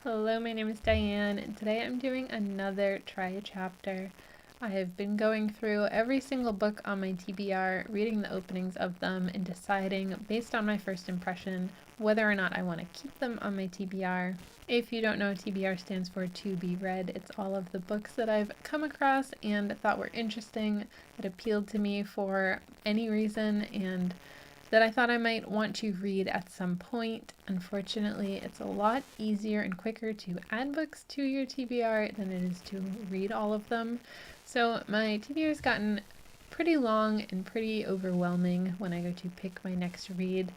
Hello, my name is Diane, and today I'm doing another try a chapter. I have been going through every single book on my TBR, reading the openings of them, and deciding, based on my first impression, whether or not I want to keep them on my TBR. If you don't know, TBR stands for to be read. It's all of the books that I've come across and thought were interesting, that appealed to me for any reason, and that I thought I might want to read at some point. Unfortunately, it's a lot easier and quicker to add books to your TBR than it is to read all of them. So my TBR has gotten pretty long and pretty overwhelming when I go to pick my next read.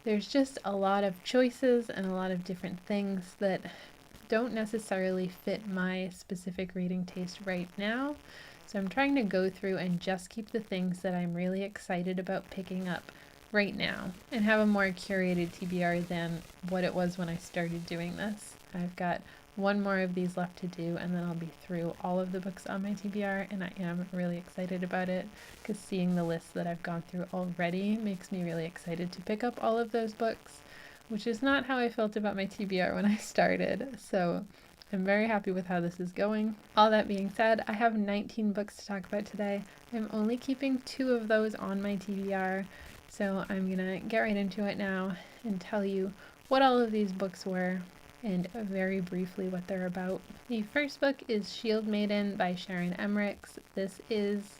There's just a lot of choices and a lot of different things that don't necessarily fit my specific reading taste right now. So I'm trying to go through and just keep the things that I'm really excited about picking up right now and have a more curated TBR than what it was when I started doing this. I've got one more of these left to do, and then I'll be through all of the books on my TBR, and I am really excited about it because seeing the list that I've gone through already makes me really excited to pick up all of those books, which is not how I felt about my TBR when I started. So I'm very happy with how this is going. All that being said, I have 19 books to talk about today. I'm only keeping 2 of those on my TBR, so I'm gonna get right into it now and tell you what all of these books were and very briefly what they're about. The first book is Shield Maiden by Sharon Emmerichs. This is,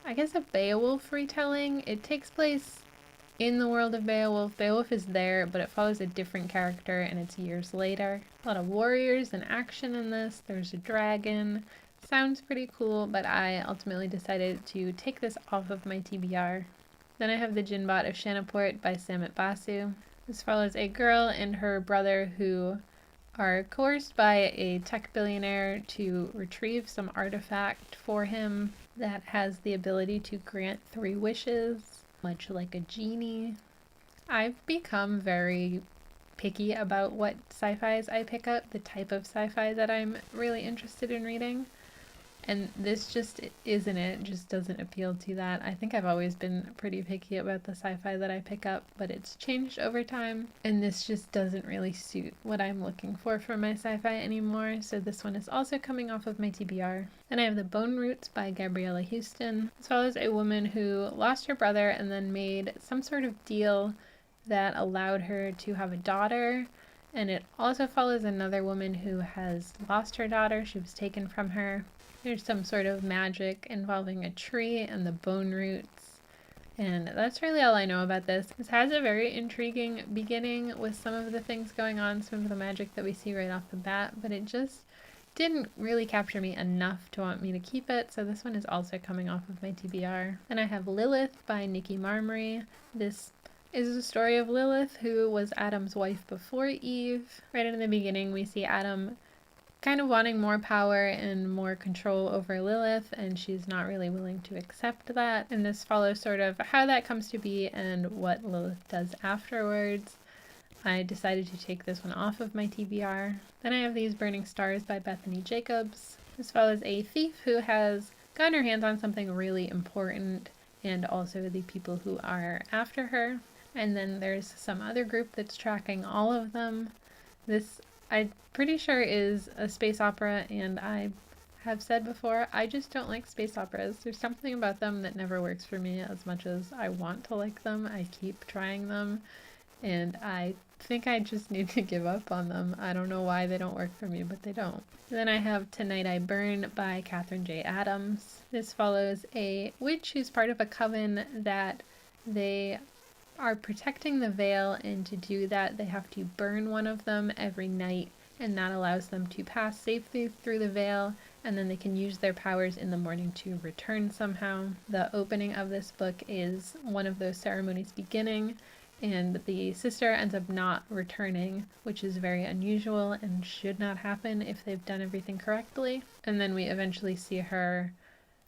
I guess, a Beowulf retelling. It takes place in the world of Beowulf. Beowulf is there, but it follows a different character and it's years later. A lot of warriors and action in this. There's a dragon. Sounds pretty cool, but I ultimately decided to take this off of my TBR. Then I have The Jinn-bot of Shantiport by Samit Basu. This follows a girl and her brother who are coerced by a tech billionaire to retrieve some artifact for him that has the ability to grant 3 wishes, much like a genie. I've become very picky about what sci-fis I pick up, the type of sci-fi that I'm really interested in reading. And this just isn't it, just doesn't appeal to that. I think I've always been pretty picky about the sci-fi that I pick up, but it's changed over time, and this just doesn't really suit what I'm looking for from my sci-fi anymore, so this one is also coming off of my TBR. Then I have The Bone Roots by Gabriella Houston. This follows a woman who lost her brother and then made some sort of deal that allowed her to have a daughter, and it also follows another woman who has lost her daughter. She was taken from her. There's some sort of magic involving a tree and the bone roots, and that's really all I know about this. This has a very intriguing beginning with some of the things going on, some of the magic that we see right off the bat, but it just didn't really capture me enough to want me to keep it, so this one is also coming off of my TBR. Then I have Lilith by Nikki Marmory. This is the story of Lilith, who was Adam's wife before Eve. Right in the beginning, we see Adam kind of wanting more power and more control over Lilith, and she's not really willing to accept that. And this follows sort of how that comes to be and what Lilith does afterwards. I decided to take this one off of my TBR. Then I have These Burning Stars by Bethany Jacobs. This follows a thief who has gotten her hands on something really important, and also the people who are after her. And then there's some other group that's tracking all of them. This, I'm pretty sure, is a space opera, and I have said before, I just don't like space operas. There's something about them that never works for me as much as I want to like them. I keep trying them, and I think I just need to give up on them. I don't know why they don't work for me, but they don't. And then I have Tonight I Burn by Catherine J. Adams. This follows a witch who's part of a coven that they are protecting the veil, and to do that they have to burn one of them every night, and that allows them to pass safely through the veil, and then they can use their powers in the morning to return somehow. The opening of this book is one of those ceremonies beginning, and the sister ends up not returning, which is very unusual and should not happen if they've done everything correctly. And then we eventually see her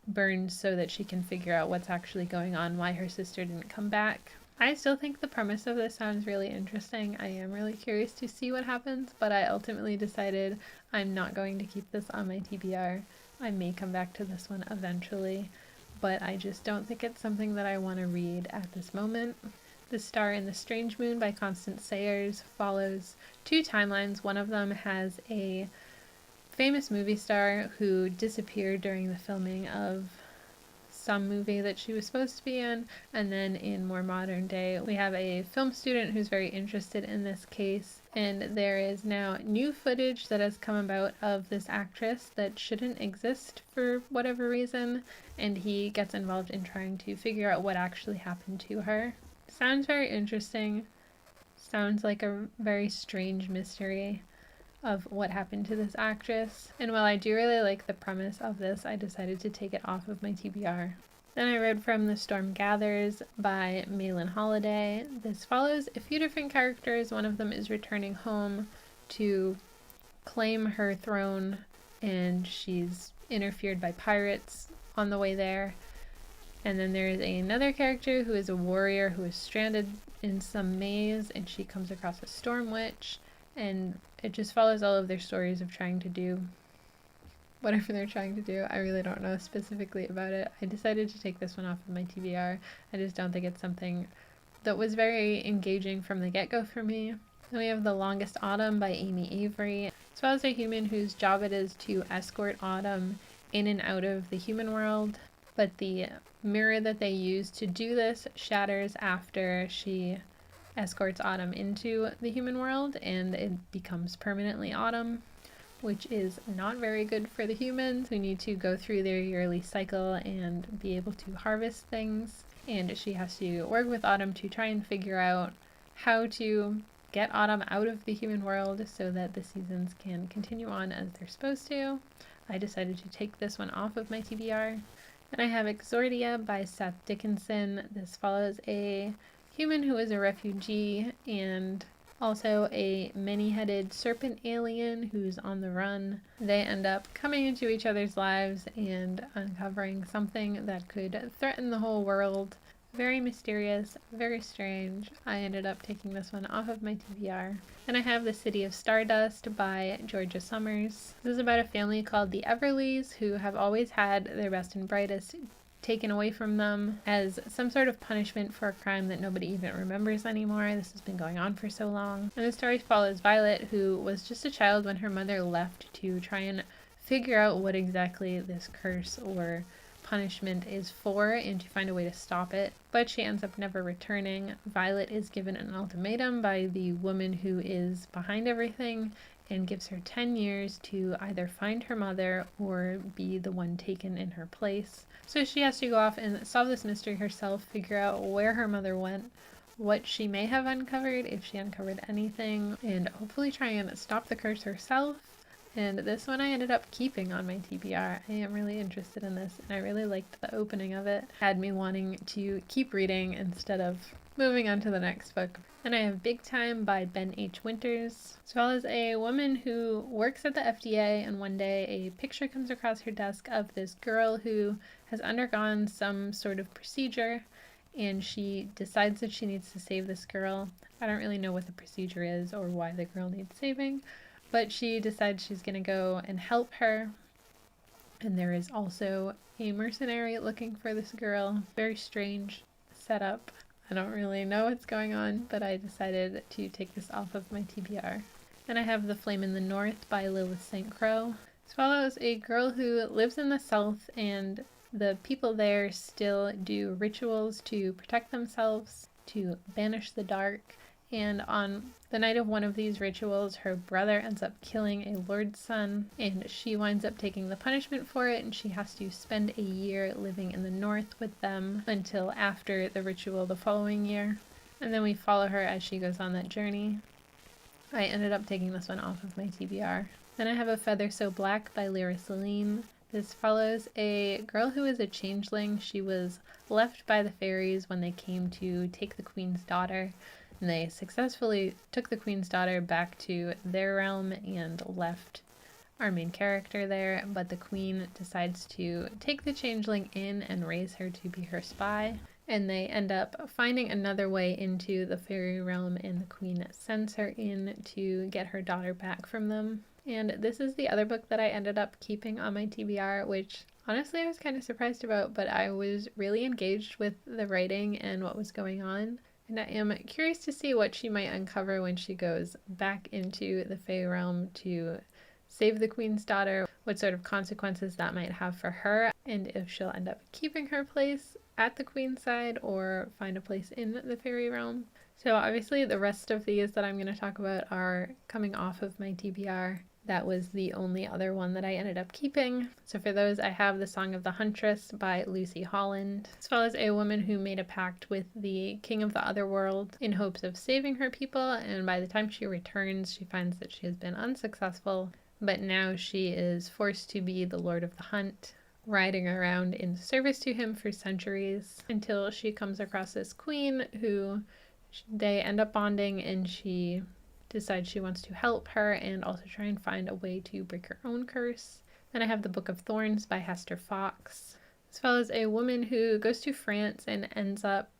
burned so that she can figure out what's actually going on, why her sister didn't come back. I still think the premise of this sounds really interesting. I am really curious to see what happens, but I ultimately decided I'm not going to keep this on my TBR. I may come back to this one eventually, but I just don't think it's something that I want to read at this moment. The Star and the Strange Moon by Constance Sayers follows two timelines. One of them has a famous movie star who disappeared during the filming of some movie that she was supposed to be in, and then in more modern day we have a film student who's very interested in this case, and there is now new footage that has come about of this actress that shouldn't exist for whatever reason, and he gets involved in trying to figure out what actually happened to her. Sounds very interesting. Sounds like a very strange mystery of what happened to this actress. And while I do really like the premise of this, I decided to take it off of my TBR. Then I read from The Storm Gathers by Malin Holiday. This follows a few different characters. One of them is returning home to claim her throne, and she's interfered by pirates on the way there. And then there is another character who is a warrior who is stranded in some maze, and she comes across a storm witch, and it just follows all of their stories of trying to do whatever they're trying to do. I really don't know specifically about it. I decided to take this one off of my TBR. I just don't think it's something that was very engaging from the get-go for me. Then we have The Longest Autumn by Amy Avery. As well as a human whose job it is to escort Autumn in and out of the human world, but the mirror that they use to do this shatters after she escorts Autumn into the human world, and it becomes permanently Autumn, which is not very good for the humans who need to go through their yearly cycle and be able to harvest things. And she has to work with Autumn to try and figure out how to get Autumn out of the human world so that the seasons can continue on as they're supposed to. I decided to take this one off of my TBR. Then I have Exordia by Seth Dickinson. This follows a human who is a refugee and also a many-headed serpent alien who's on the run. They end up coming into each other's lives and uncovering something that could threaten the whole world. Very mysterious, very strange. I ended up taking this one off of my TBR. Then I have The City of Stardust by Georgia Summers. This is about a family called the Everleys who have always had their best and brightest taken away from them as some sort of punishment for a crime that nobody even remembers anymore. This has been going on for so long. And the story follows Violet, who was just a child when her mother left to try and figure out what exactly this curse or punishment is for and to find a way to stop it, but she ends up never returning. Violet is given an ultimatum by the woman who is behind everything and gives her 10 years to either find her mother or be the one taken in her place. So she has to go off and solve this mystery herself, figure out where her mother went, what she may have uncovered, if she uncovered anything, and hopefully try and stop the curse herself. And this one I ended up keeping on my TBR. I am really interested in this, and I really liked the opening of it. Had me wanting to keep reading instead of moving on to the next book. Then I have Big Time by Ben H. Winters, as well as a woman who works at the FDA, and one day a picture comes across her desk of this girl who has undergone some sort of procedure, and she decides that she needs to save this girl. I don't really know what the procedure is or why the girl needs saving, but she decides she's going to go and help her. And there is also a mercenary looking for this girl. Very strange setup. I don't really know what's going on, but I decided to take this off of my TBR. Then I have The Flame in the North by Lilith St. Croix. This follows a girl who lives in the South, and the people there still do rituals to protect themselves, to banish the dark. And on the night of one of these rituals, her brother ends up killing a lord's son, and she winds up taking the punishment for it, and she has to spend a year living in the north with them until after the ritual the following year. And then we follow her as she goes on that journey. I ended up taking this one off of my TBR. Then I have A Feather So Black by Lyra Celine. This follows a girl who is a changeling. She was left by the fairies when they came to take the queen's daughter. And they successfully took the queen's daughter back to their realm and left our main character there, but the queen decides to take the changeling in and raise her to be her spy, and they end up finding another way into the fairy realm, and the queen sends her in to get her daughter back from them. And this is the other book that I ended up keeping on my TBR, which honestly I was kind of surprised about, but I was really engaged with the writing and what was going on. And I am curious to see what she might uncover when she goes back into the Fae realm to save the queen's daughter, what sort of consequences that might have for her, and if she'll end up keeping her place at the queen's side or find a place in the fairy realm. So obviously the rest of these that I'm going to talk about are coming off of my TBR. That was the only other one that I ended up keeping. So for those, I have The Song of the Huntress by Lucy Holland, as well as a woman who made a pact with the king of the other world in hopes of saving her people, and by the time she returns, she finds that she has been unsuccessful, but now she is forced to be the lord of the hunt, riding around in service to him for centuries until she comes across this queen who they end up bonding, and she decides she wants to help her and also try and find a way to break her own curse. Then I have The Book of Thorns by Hester Fox, as well as a woman who goes to France and ends up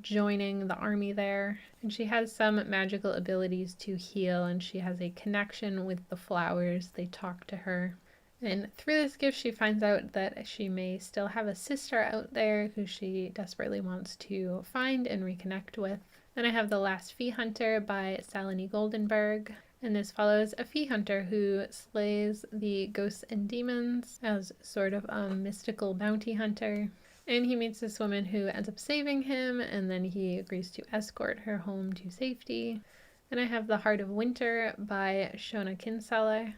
joining the army there. And she has some magical abilities to heal, and she has a connection with the flowers. They talk to her. And through this gift, she finds out that she may still have a sister out there who she desperately wants to find and reconnect with. Then I have The Last Fee Hunter by Salini Goldenberg, and this follows a fee hunter who slays the ghosts and demons as sort of a mystical bounty hunter. And he meets this woman who ends up saving him, and then he agrees to escort her home to safety. Then I have The Heart of Winter by Shona Kinsella.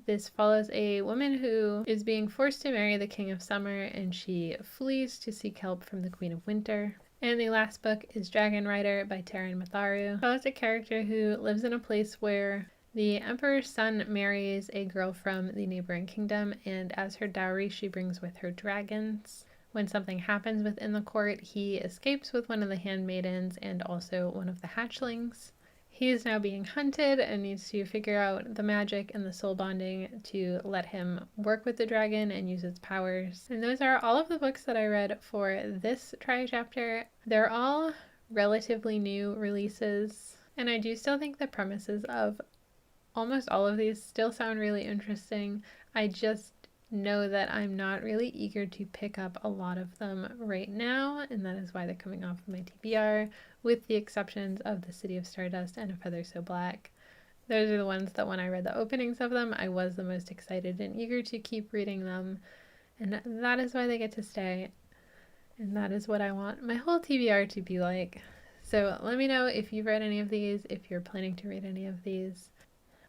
This follows a woman who is being forced to marry the King of Summer, and she flees to seek help from the Queen of Winter. And the last book is Dragon Rider by Taran Matharu. Follows a character who lives in a place where the emperor's son marries a girl from the neighboring kingdom, and as her dowry she brings with her dragons. When something happens within the court, he escapes with one of the handmaidens and also one of the hatchlings. He is now being hunted and needs to figure out the magic and the soul bonding to let him work with the dragon and use its powers. And those are all of the books that I read for this try chapter. They're all relatively new releases, and I do still think the premises of almost all of these still sound really interesting. I just know that I'm not really eager to pick up a lot of them right now, and that is why they're coming off of my TBR, with the exceptions of The City of Stardust and A Feather So Black. Those are the ones that when I read the openings of them, I was the most excited and eager to keep reading them, and that is why they get to stay, and that is what I want my whole TBR to be like. So let me know if you've read any of these, if you're planning to read any of these.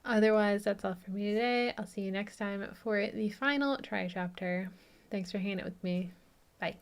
Otherwise, that's all for me today. I'll see you next time for the final try chapter. Thanks for hanging out with me. Bye.